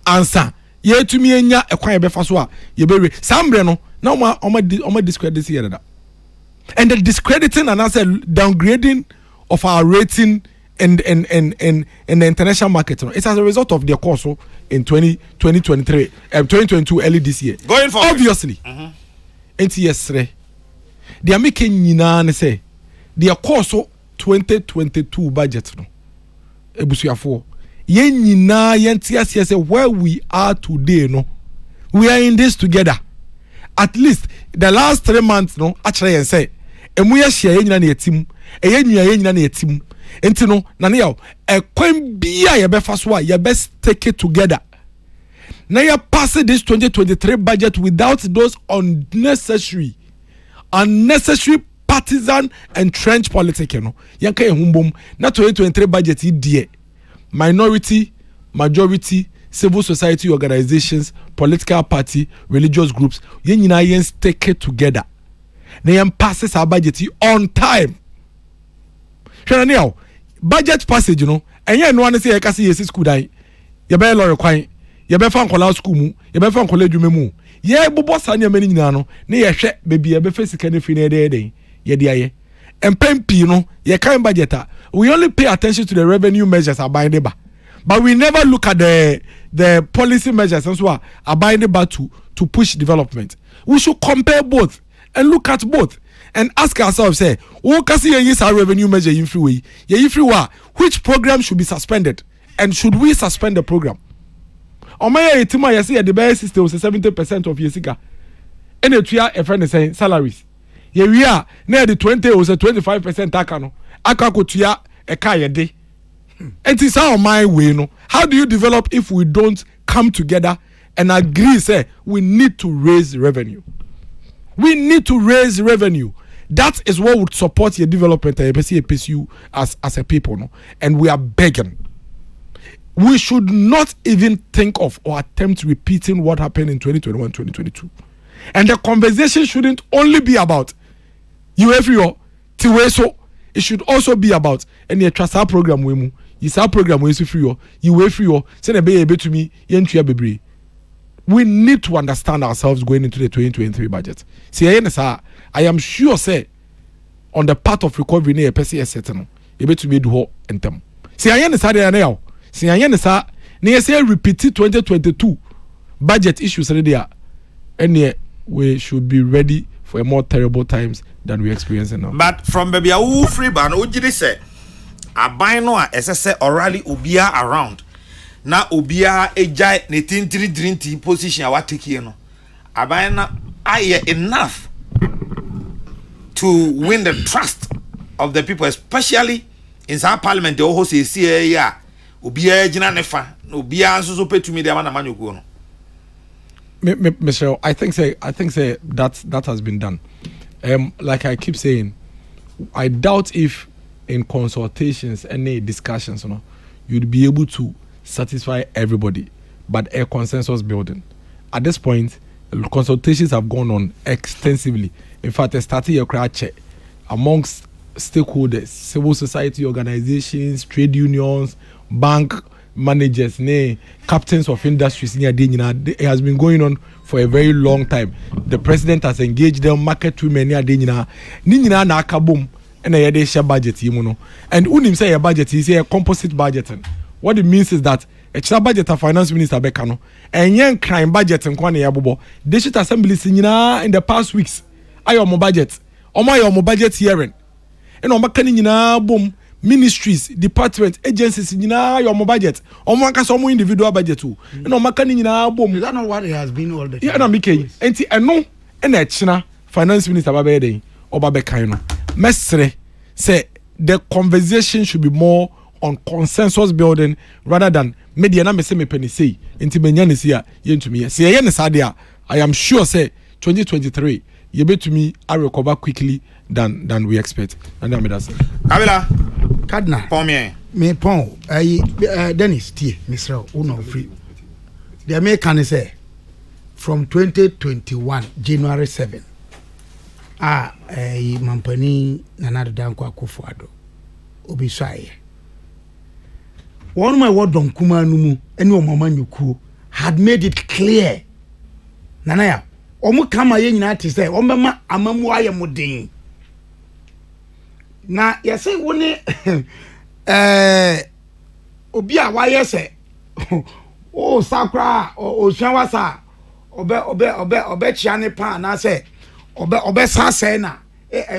answer. Ye to me enya ekwan ye befa so a ye bewe. Sambre no na omo discredit this year that. And the discrediting and also downgrading of our rating in the international market, it's as a result of their course in 2023, 2022 early this year. Going forward, obviously, NTS they are making say their course 2022 budget no. Ebusuafo yen nyina yentiase say where we are today no, we are in this together. At least the last 3 months no actually yen say emu ya share nyina na etim eyenua nyina na etim enti no na ne yaw ekwan bia ye befa so a ye best take it together na ye pass this 2023 budget without those unnecessary partisan and trench politics no yanka ehumbom na 2023 budget die minority majority civil society organizations political party religious groups ye nyina yen take it together na yam passes our budget on time. Hwena ne budget passage no enye no ane say e ka say yes school dan ye be lorry kwan ye be fa nkola school mu ye be fa nkola adwuma mu ye bobo sa ne mani nyina no ne ye hwe bebi ye be fa sika ne fi ne den ye de aye empempi no ye kan budget we only pay attention to the revenue measures abide ba, but we never look at the policy measures and so abide ba to push development. We should compare both and look at both and ask ourselves, say, who can see a revenue measure in free way? Which program should be suspended? And should we suspend the program? On my etima, you see, the best system was 70% of your sika. And a friend is saying salaries. Yeah, we are near the 20 was a 25% takano. Akakotia a kaya day. And it's our my way, no. How do you develop if we don't come together and agree, say, we need to raise revenue? We need to raise revenue. That is what would support your development and PSU as a people. No? And we are begging. We should not even think of or attempt repeating what happened in 2021, 2022. And the conversation shouldn't only be about UFO, Tiweso. It should also be about any trust our program. It's our program. UFO. Send a baby to me. Baby. We need to understand ourselves going into the 2023 budget. See, I am sure, say, on the part of recovery, near PCS setting, able to be do and them. See, I understand now. See, I understand. Near say repeat 2022 budget issues there, and yet we should be ready for a more terrible times than we experiencing now. But from baby, who free ban? Who did say? I buy no SSA orally ubia around. Na obia ejai ne tintiri position a wateki no aban na aye enough to win the trust of the people, especially in some parliament. The whole say ya obia ejina nefa obia nso so petumi de na manyogo no. Michelle, I think say that has been done. Like I keep saying, I doubt if in consultations any discussions, you'd be able to satisfy everybody, but a consensus building. At this point, consultations have gone on extensively. In fact, I started a crowd check amongst stakeholders, civil society organizations, trade unions, bank managers, captains of industries. It has been going on for a very long time. The president has engaged them, market women, and a share budget. And unim say a budget is a composite budgeting. What it means is that a child budget of finance minister Bekano and young crime budget and Kwane Yabobo, they should assembly in the past weeks. I am budget. Or my budget hearing. And on Makanina boom ministries, departments, agencies in your budget. Or Makasomo individual budget too. And on Makanina boom. Is that not what it has been all the time? Yeah, no, Mickey. And no, and a China finance minister Babede or Babekano. Mestre say the conversation should be more on consensus building rather than media na me say me penny say inti menya ne sia yentu me say yen sadia. I am sure say 2023 you bet to me I recover quickly than we expect. And I mean that's Kabila Cardinal. Me pon Dennis T. Mr. Uno free. The American say from 2021 January 7. Mampani Nana Danko Akufo-Addo obi swaye. One my word don kuma numu any mama nyuku had made it clear. Nana ya omu kama ye nyina te say omema amamu aye modin. Na yese woni obi a waye se o sakra o hwanwasa obe chiane pa na say obe sase na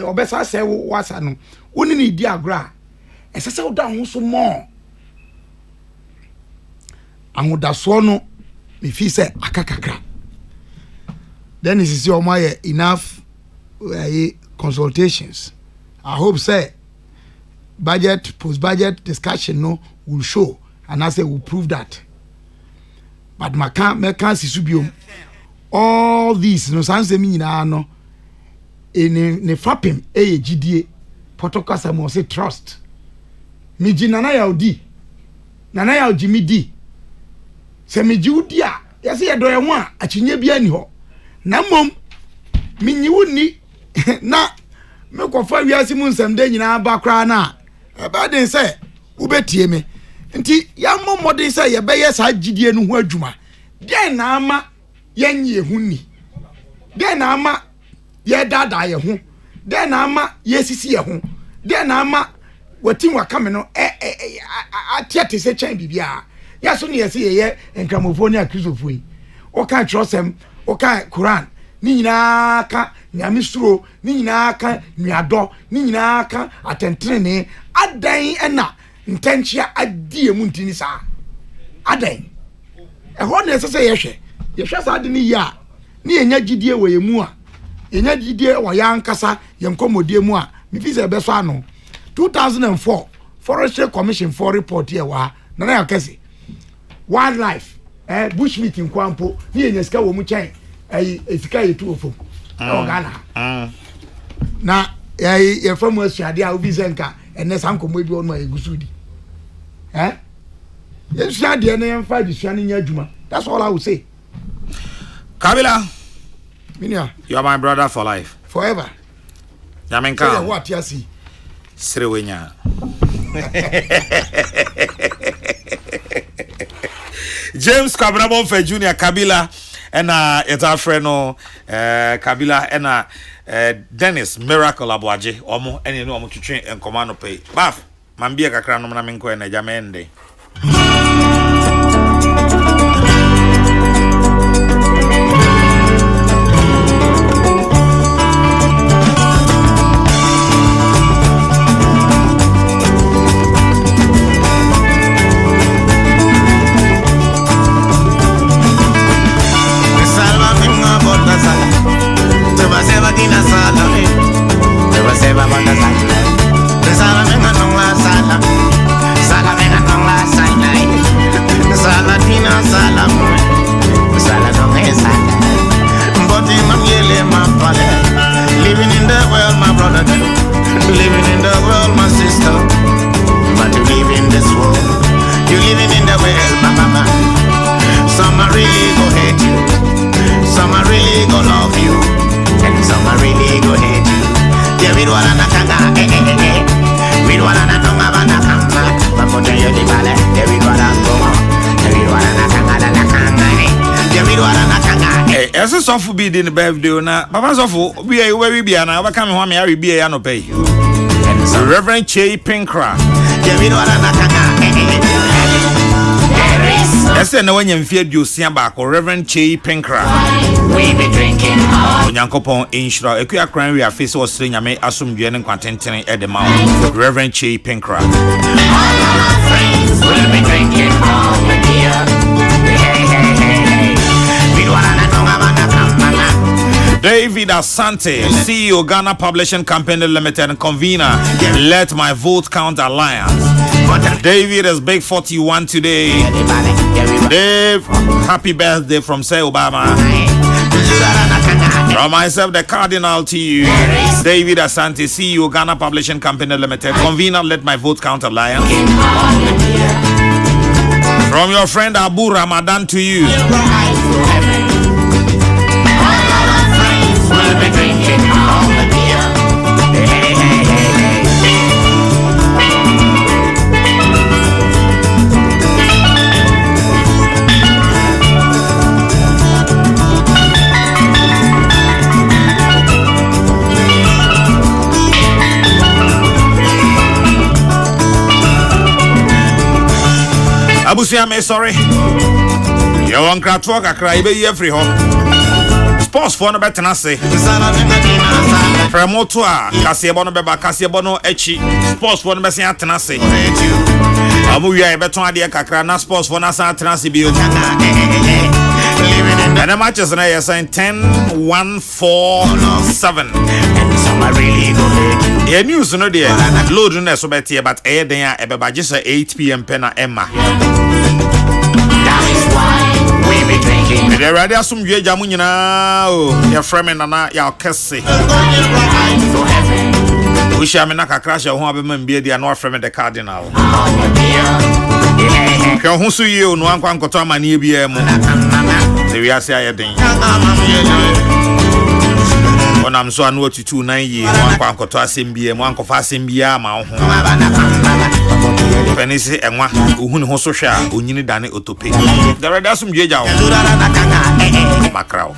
obe sase wasa no woni ni di agra esese wo da ho so mo ahodaso no me fi say akakakra then is see omo enough consultations. I hope say post budget discussion no will show and I say will prove that. But me can sisubium all these no sanse mi nyina no ne fapem gidie protocol samo say trust mi gi nana ya odi mi di se mi gi udi a yase ye do ye ho a akinye bia ni ho na mom mi nyi woni na me ko fa wiase mu nsam de nyina ba kra na e ba den se ubetie me nti ya momodin se ye be ye sa gidie no ho adwuma den na ama yenye ehuni den na ama ye dada ye ho den na ama ye sisi ye ho den na ama watin wakame no atiate se chan bibia ya so ne ye se ye enkramofoni akrisofo yi o kan trosem o kan Quran ni nyina ka nyame suro ni nyina ka nuado ni nyina ka atentrene adan ena ntanchia adie mu ntini sa adan ho na sese yehwe sa ade ni ya ni enya gidie wo yemu a enya gidie wo ya nkasa ye nkomodie mu a mi fi se be so ano 2004 Forestry Commission for report here wa na ya kese wildlife bush meat nkwampo ni enya sika wo mu chen esika yetu ofom o Ghana na ye from asuade a obi zenka ene sankomo bi onu egusudi asuade na yemfa disuane nya adwuma. That's all I will say. Kabila, Minia, you are my brother for life. Forever. Yamenka. What you see? Srewenya. James Kwabrabo for Junior Kabila and it's our friend Kabila and Dennis Miracle Abuaje omo and you know I'm to train and command pay. Baf, mambia kakra no na menko na jamende. Living in the world, my brother, living in the world, my sister. But you live in this world, you living in the world, my mama. Some are really go hate you, some are really go love you, and some are really go hate you. Yeah, we don't wanna kanga, we don't wanna tonga bana kanga. But for you, the ballet, yeah, we don't wanna go, yeah, we don't wanna kanga, la kanga, yeah, we don't wanna kanga. Ese sofu bi di ne birthday na papa sofu bi e we bia na ba kam ho me ari bi e ya no pay Reverend Che Pinkra ese na wanya mfie aduosia ba ko Reverend Che Pinkra we be drinking all Onyankopon inshira ekua kran wi afi se osire nyame asomdwe ne kwantentene e de ma Reverend Che Pinkra all our friends will be drinking all the beer. David Asante, CEO Ghana Publishing Company Limited and convener Let My Vote Count Alliance. David is big 41 today. Dave, happy birthday from Say Obama. From myself, the Cardinal to you, David Asante, CEO, Ghana Publishing Company Limited, convener, Let My Vote Count Alliance. From your friend Abu Ramadan to you. Abusia me sorry. You want to talk a cry be every home. Sports for no better say. From Motua, Casiabono Beba, Casiabono Echi, sports for no better say. Amu ya beton adia kakra na sports for na san transibio. And the matches na ya sign 10-1-4-7. Yeah, news no there. Load no so better but air then ebeba just 8 p.m. pena Emma. That is why we be drinking. The radio sum ye jamu nyina o. Your friend na ya kese. We shall me na kakra sha ho abema mbie dia no friend the Cardinal. Ka ho so ye o no ankwa nkoto amane bia mu. The we ase ayeden. Onam so anu otutu 9 ye ankwa nkoto asembia mu ankofa asembia ma ho. Penisi enwa ohun ho so hwa onyini dane otope. The radio sum ye jawo. Makrao.